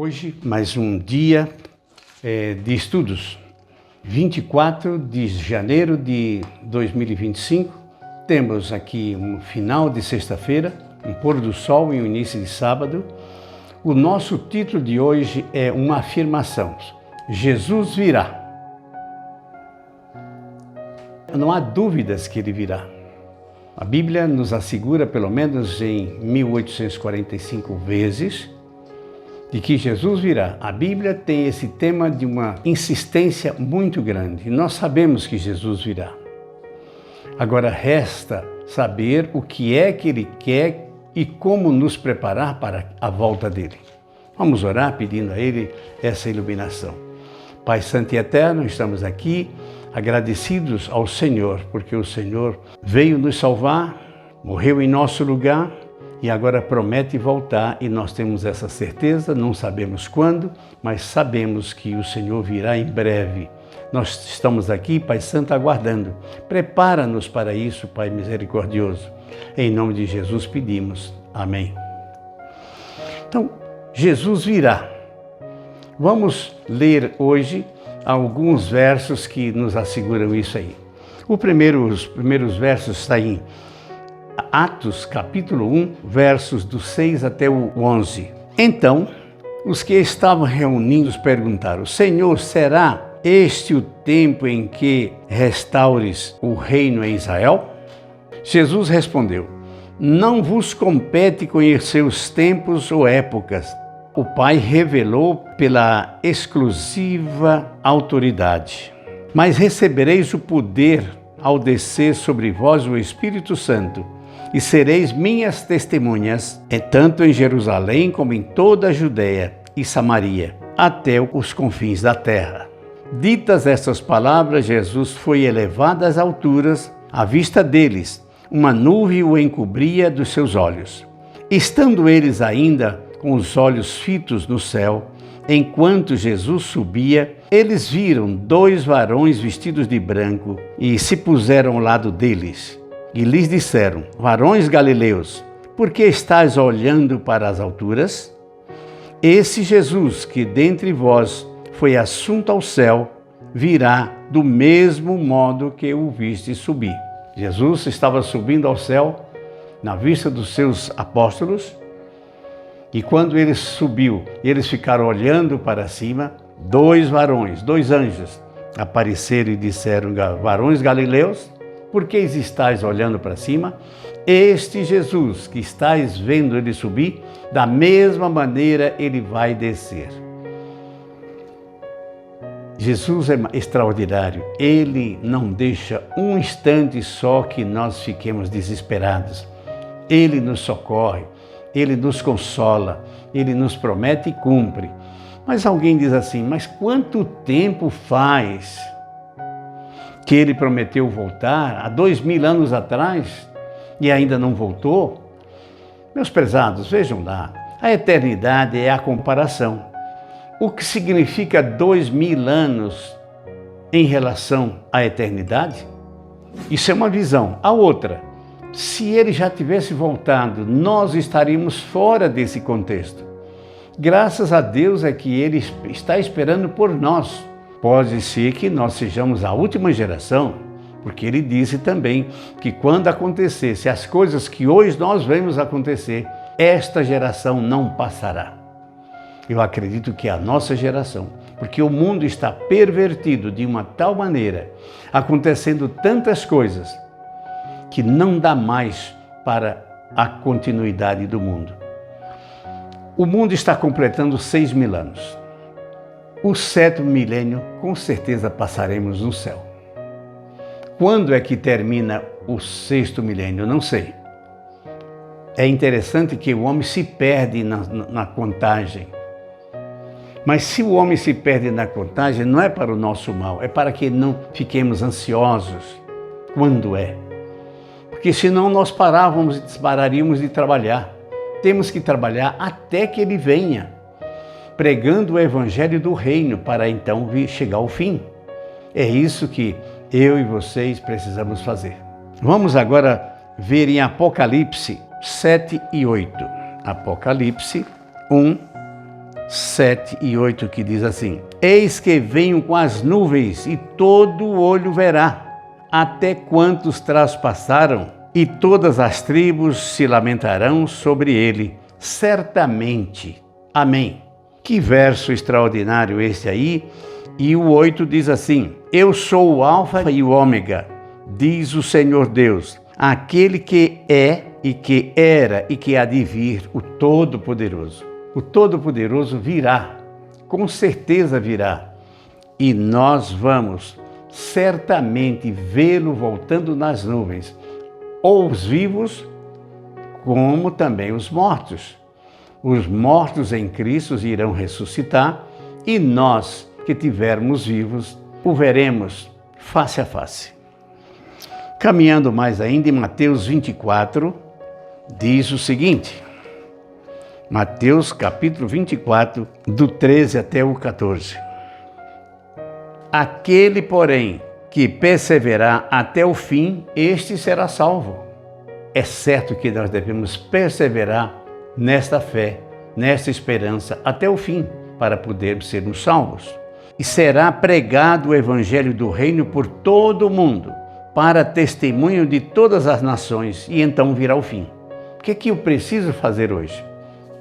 Hoje, mais um dia de estudos. 24 de janeiro de 2025, temos aqui um final de sexta-feira, um pôr do sol e um início de sábado. O nosso título de hoje é uma afirmação: Jesus virá. Não há dúvidas que ele virá. A Bíblia nos assegura, pelo menos em 1845 vezes, de que Jesus virá. A Bíblia tem esse tema de uma insistência muito grande. Nós sabemos que Jesus virá. Agora resta saber o que é que Ele quer e como nos preparar para a volta dEle. Vamos orar pedindo a Ele essa iluminação. Pai Santo e Eterno, estamos aqui agradecidos ao Senhor, porque o Senhor veio nos salvar, morreu em nosso lugar, e agora promete voltar, e nós temos essa certeza, não sabemos quando, mas sabemos que o Senhor virá em breve. Nós estamos aqui, Pai Santo, aguardando. Prepara-nos para isso, Pai misericordioso. Em nome de Jesus pedimos. Amém. Então, Jesus virá. Vamos ler hoje alguns versos que nos asseguram isso aí. Os primeiros versos estão em Atos, capítulo 1, versos do 6 até o 11. Então, os que estavam reunidos perguntaram: Senhor, será este o tempo em que restaures o reino em Israel? Jesus respondeu: Não vos compete conhecer os tempos ou épocas. O Pai revelou pela exclusiva autoridade. Mas recebereis o poder ao descer sobre vós o Espírito Santo, e sereis minhas testemunhas, tanto em Jerusalém como em toda a Judeia e Samaria, até os confins da terra. Ditas estas palavras, Jesus foi elevado às alturas, à vista deles, uma nuvem o encobria dos seus olhos. Estando eles ainda com os olhos fitos no céu, enquanto Jesus subia, eles viram dois varões vestidos de branco e se puseram ao lado deles. E lhes disseram: Varões galileus, por que estáis olhando para as alturas? Esse Jesus que dentre vós foi assunto ao céu, virá do mesmo modo que o viste subir. Jesus estava subindo ao céu na vista dos seus apóstolos, e quando ele subiu, eles ficaram olhando para cima, dois varões, dois anjos, apareceram e disseram: Varões galileus, por que estáis olhando para cima? Este Jesus que estáis vendo ele subir, da mesma maneira ele vai descer. Jesus é extraordinário. Ele não deixa um instante só que nós fiquemos desesperados. Ele nos socorre, Ele nos consola, Ele nos promete e cumpre. Mas alguém diz assim: mas quanto tempo faz que Ele prometeu voltar? Há 2000 anos atrás e ainda não voltou? Meus prezados, vejam lá, a eternidade é a comparação. O que significa 2000 anos em relação à eternidade? Isso é uma visão. A outra: se Ele já tivesse voltado, nós estaríamos fora desse contexto. Graças a Deus é que Ele está esperando por nós. Pode ser que nós sejamos a última geração, porque Ele disse também que quando acontecesse as coisas que hoje nós vemos acontecer, esta geração não passará. Eu acredito que é a nossa geração, porque o mundo está pervertido de uma tal maneira, acontecendo tantas coisas, que não dá mais para a continuidade do mundo. O mundo está completando 6.000 anos. O 7º milênio, com certeza passaremos no céu. Quando é que termina o 6º milênio? Não sei. É interessante que o homem se perde na contagem. Mas se o homem se perde na contagem, não é para o nosso mal, é para que não fiquemos ansiosos. Quando é? Porque senão nós pararíamos de trabalhar. Temos que trabalhar até que Ele venha, pregando o Evangelho do Reino, para então chegar ao fim. É isso que eu e vocês precisamos fazer. Vamos agora ver em Apocalipse 7 e 8. Apocalipse 1, 7 e 8, que diz assim: Eis que venho com as nuvens, e todo olho verá, até quantos traspassaram, e todas as tribos se lamentarão sobre ele, certamente. Amém. Que verso extraordinário esse aí. E o 8 diz assim: Eu sou o Alfa e o Ômega, diz o Senhor Deus, aquele que é e que era e que há de vir, o Todo-Poderoso. O Todo-Poderoso virá, com certeza virá, e nós vamos certamente vê-lo voltando nas nuvens, ou os vivos, como também os mortos. Os mortos em Cristo irão ressuscitar, e nós que tivermos vivos, o veremos face a face. Caminhando mais ainda, em Mateus 24, diz o seguinte, Mateus capítulo 24, do 13 até o 14. Aquele, porém, que perseverar até o fim, este será salvo. É certo que nós devemos perseverar nesta fé, nesta esperança, até o fim, para podermos sermos salvos. E será pregado o evangelho do reino por todo o mundo, para testemunho de todas as nações, e então virá o fim. O que é que eu preciso fazer hoje?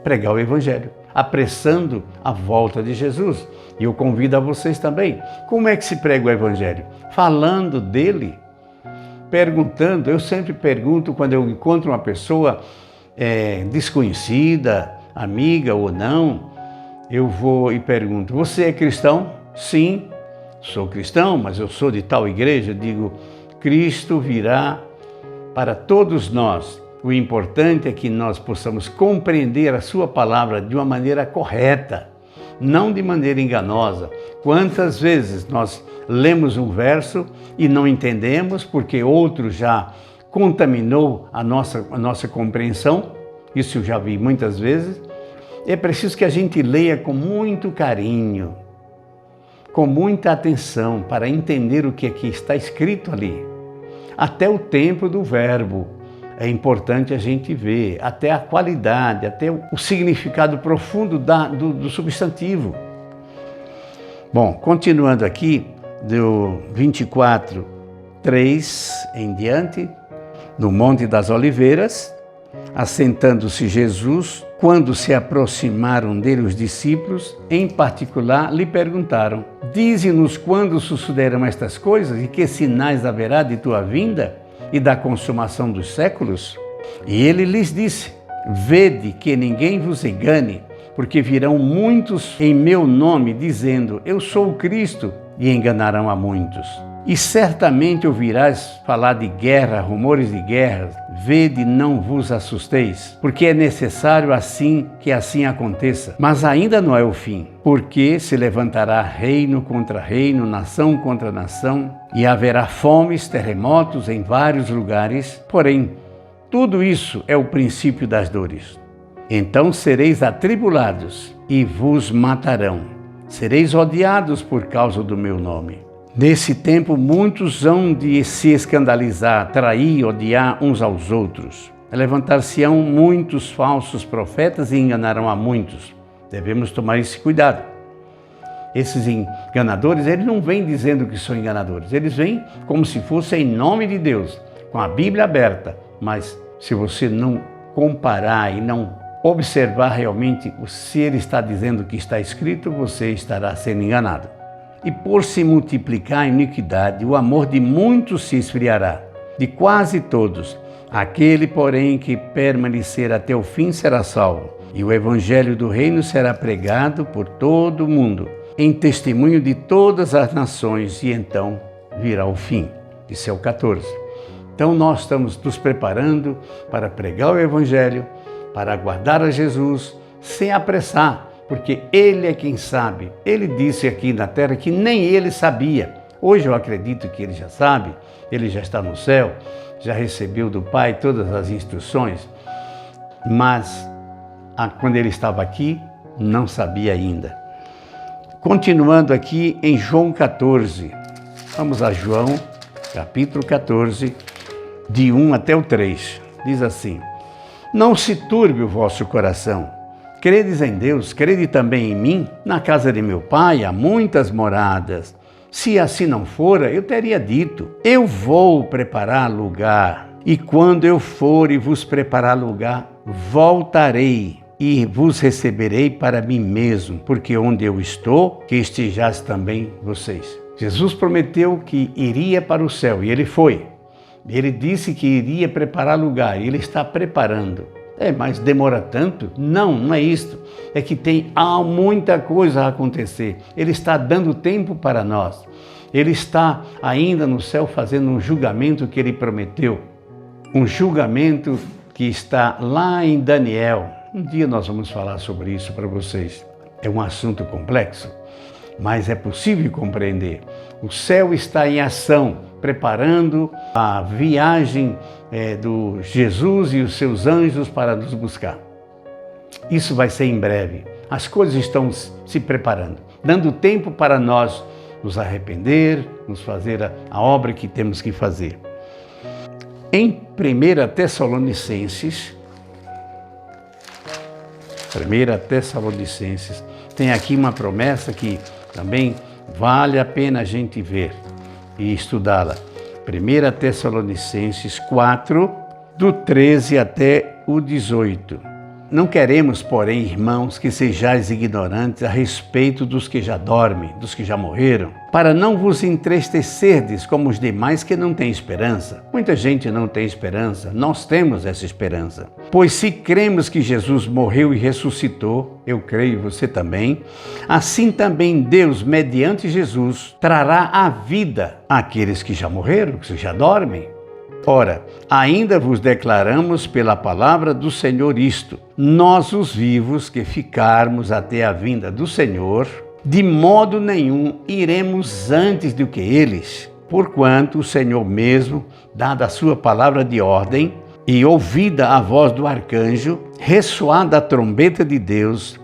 Pregar o evangelho, apressando a volta de Jesus. E eu convido a vocês também. Como é que se prega o evangelho? Falando dele, perguntando. Eu sempre pergunto quando eu encontro uma pessoa desconhecida, amiga ou não, eu vou e pergunto: você é cristão? Sim, sou cristão, mas eu sou de tal igreja. Eu digo: Cristo virá para todos nós. O importante é que nós possamos compreender a sua palavra de uma maneira correta, não de maneira enganosa. Quantas vezes nós lemos um verso e não entendemos porque outro já contaminou a nossa compreensão? Isso eu já vi muitas vezes. É preciso que a gente leia com muito carinho, com muita atenção, para entender o que aqui está escrito ali. Até o tempo do verbo é importante a gente ver, até a qualidade, até o significado profundo do substantivo. Bom, continuando aqui, do 24, 3 em diante, no Monte das Oliveiras, assentando-se Jesus, quando se aproximaram dele os discípulos, em particular, lhe perguntaram: Dize-nos quando sucederão estas coisas e que sinais haverá de tua vinda e da consumação dos séculos? E ele lhes disse: Vede que ninguém vos engane, porque virão muitos em meu nome, dizendo: Eu sou o Cristo, e enganarão a muitos. E certamente ouvirás falar de guerra, rumores de guerras. Vede, não vos assusteis, porque é necessário que assim aconteça. Mas ainda não é o fim, porque se levantará reino contra reino, nação contra nação, e haverá fomes, terremotos em vários lugares. Porém, tudo isso é o princípio das dores. Então sereis atribulados e vos matarão. Sereis odiados por causa do meu nome. Nesse tempo, muitos hão de se escandalizar, trair, odiar uns aos outros. Levantar-se-ão muitos falsos profetas e enganarão a muitos. Devemos tomar esse cuidado. Esses enganadores, eles não vêm dizendo que são enganadores. Eles vêm como se fosse em nome de Deus, com a Bíblia aberta. Mas se você não comparar e não observar realmente se ele está dizendo o que está escrito, você estará sendo enganado. E por se multiplicar a iniquidade, o amor de muitos se esfriará, de quase todos. Aquele, porém, que permanecer até o fim será salvo. E o evangelho do reino será pregado por todo o mundo, em testemunho de todas as nações, e então virá o fim. Isso é o 14. Então nós estamos nos preparando para pregar o evangelho, para aguardar a Jesus, sem apressar, porque Ele é quem sabe. Ele disse aqui na terra que nem Ele sabia. Hoje eu acredito que Ele já sabe, Ele já está no céu, já recebeu do Pai todas as instruções, mas quando Ele estava aqui, não sabia ainda. Continuando aqui em João 14, vamos a João, capítulo 14, de 1 até o 3, diz assim: Não se turbe o vosso coração. Credes em Deus, crede também em mim? Na casa de meu pai há muitas moradas. Se assim não fora, eu teria dito, eu vou preparar lugar. E quando eu for e vos preparar lugar, voltarei e vos receberei para mim mesmo, porque onde eu estou, que estejais também vocês. Jesus prometeu que iria para o céu e ele foi. Ele disse que iria preparar lugar e ele está preparando. Mas demora tanto? Não, não é isso. É que há muita coisa a acontecer. Ele está dando tempo para nós. Ele está ainda no céu fazendo um julgamento que ele prometeu. Um julgamento que está lá em Daniel. Um dia nós vamos falar sobre isso para vocês. É um assunto complexo, mas é possível compreender. O céu está em ação, preparando a viagem do Jesus e os seus anjos para nos buscar. Isso vai ser em breve. As coisas estão se preparando, dando tempo para nós nos arrepender, nos fazer a obra que temos que fazer. Em 1 Tessalonicenses, tem aqui uma promessa que também vale a pena a gente ver e estudá-la. 1 Tessalonicenses 4, do 13 até o 18. Não queremos, porém, irmãos, que sejais ignorantes a respeito dos que já dormem, dos que já morreram, para não vos entristecerdes como os demais que não têm esperança. Muita gente não tem esperança, nós temos essa esperança. Pois se cremos que Jesus morreu e ressuscitou, eu creio, você também, assim também Deus, mediante Jesus, trará a vida àqueles que já morreram, que já dormem. Ora, ainda vos declaramos pela palavra do Senhor isto: nós os vivos que ficarmos até a vinda do Senhor, de modo nenhum iremos antes do que eles, porquanto o Senhor mesmo, dada a sua palavra de ordem, e ouvida a voz do arcanjo, ressoada a trombeta de Deus,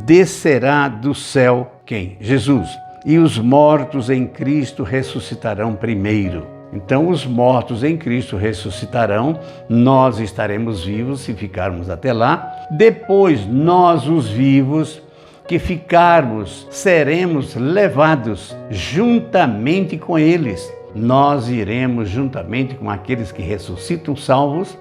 descerá do céu quem? Jesus. E os mortos em Cristo ressuscitarão primeiro. Então os mortos em Cristo ressuscitarão, nós estaremos vivos se ficarmos até lá. Depois nós, os vivos, que ficarmos, seremos levados juntamente com eles. Nós iremos juntamente com aqueles que ressuscitam salvos,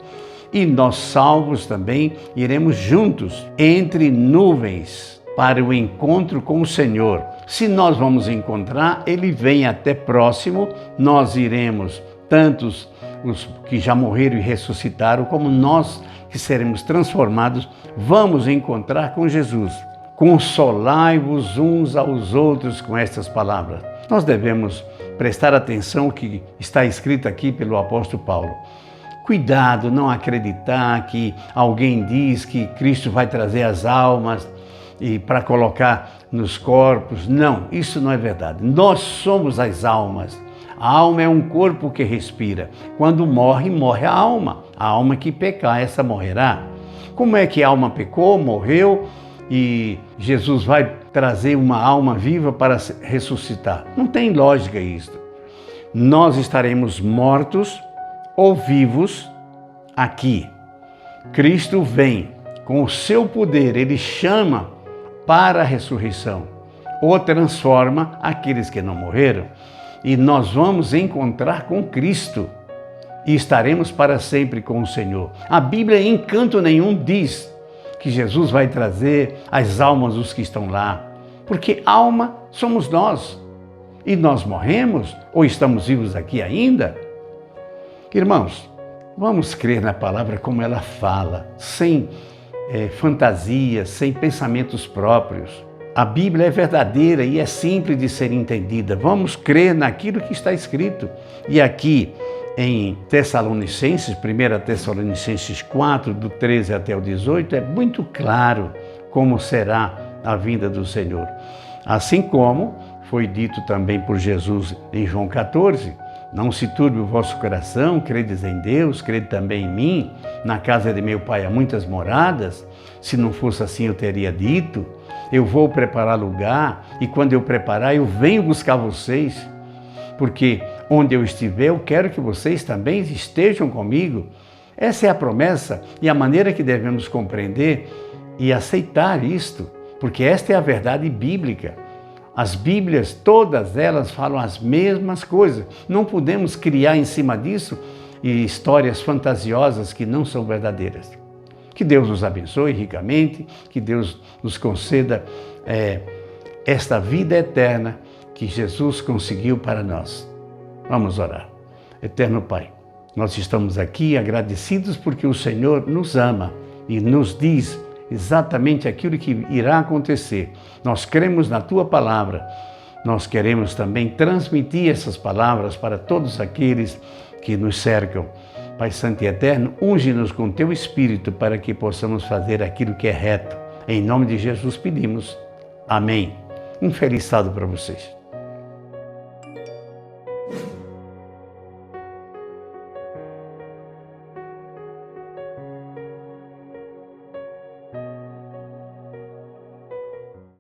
e nós salvos também iremos juntos entre nuvens para o encontro com o Senhor. Se nós vamos encontrar, Ele vem até próximo, nós iremos, tantos os que já morreram e ressuscitaram, como nós que seremos transformados, vamos encontrar com Jesus. Consolai-vos uns aos outros com estas palavras. Nós devemos prestar atenção ao que está escrito aqui pelo apóstolo Paulo. Cuidado, não acreditar que alguém diz que Cristo vai trazer as almas e para colocar nos corpos. Não, isso não é verdade. Nós somos as almas. A alma é um corpo que respira. Quando morre, morre a alma. A alma que pecar, essa morrerá. Como é que a alma pecou, morreu e Jesus vai trazer uma alma viva para ressuscitar? Não tem lógica isso. Nós estaremos mortos ou vivos aqui. Cristo vem com o seu poder, Ele chama para a ressurreição, ou transforma aqueles que não morreram, e nós vamos encontrar com Cristo e estaremos para sempre com o Senhor. A Bíblia em canto nenhum diz que Jesus vai trazer as almas dos que estão lá, porque alma somos nós, e nós morremos ou estamos vivos aqui ainda. Irmãos, vamos crer na palavra como ela fala, sem fantasias, sem pensamentos próprios. A Bíblia é verdadeira e é simples de ser entendida. Vamos crer naquilo que está escrito. E aqui em Tessalonicenses, 1 Tessalonicenses 4, do 13 até o 18, é muito claro como será a vinda do Senhor. Assim como foi dito também por Jesus em João 14, não se turbe o vosso coração, credes em Deus, crede também em mim. Na casa de meu pai há muitas moradas. Se não fosse assim, eu teria dito. Eu vou preparar lugar, e quando eu preparar, eu venho buscar vocês. Porque onde eu estiver, eu quero que vocês também estejam comigo. Essa é a promessa e a maneira que devemos compreender e aceitar isto, porque esta é a verdade bíblica. As Bíblias, todas elas falam as mesmas coisas. Não podemos criar em cima disso histórias fantasiosas que não são verdadeiras. Que Deus nos abençoe ricamente, que Deus nos conceda esta vida eterna que Jesus conseguiu para nós. Vamos orar. Eterno Pai, nós estamos aqui agradecidos porque o Senhor nos ama e nos diz exatamente aquilo que irá acontecer. Nós cremos na Tua Palavra. Nós queremos também transmitir essas palavras para todos aqueles que nos cercam. Pai Santo e Eterno, unge-nos com Teu Espírito para que possamos fazer aquilo que é reto. Em nome de Jesus pedimos. Amém. Um feliz sábado para vocês.